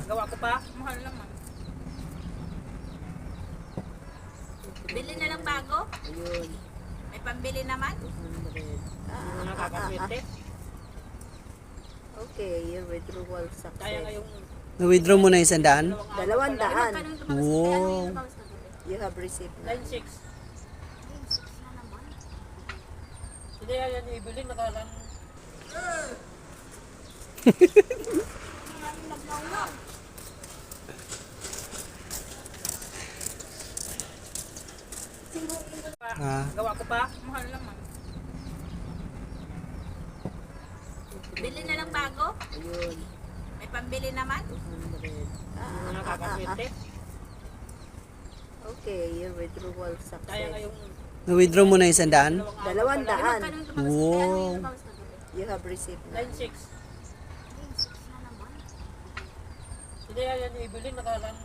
Gawa ko pa. Mahal naman. Bili na lang bago? Ayun. May pambili naman? 200. Nakakapwerte. Okay, your withdrawal Kaya success. ngayong Na-withdraw mo na yung 100? 200. Wow. You have received na. 9.6. Hindi yan ibili. Nakalang. Gawa ko pa. Mahal naman. Bili na lang bago? Ayun. May pambili naman? 200. Nakakapwerte. Okay, your withdrawal Kaya success. ngayong Na-withdraw mo na yung 100? 200. Wow. You have received na. 9.6. Hindi yan ibili. Nakalang.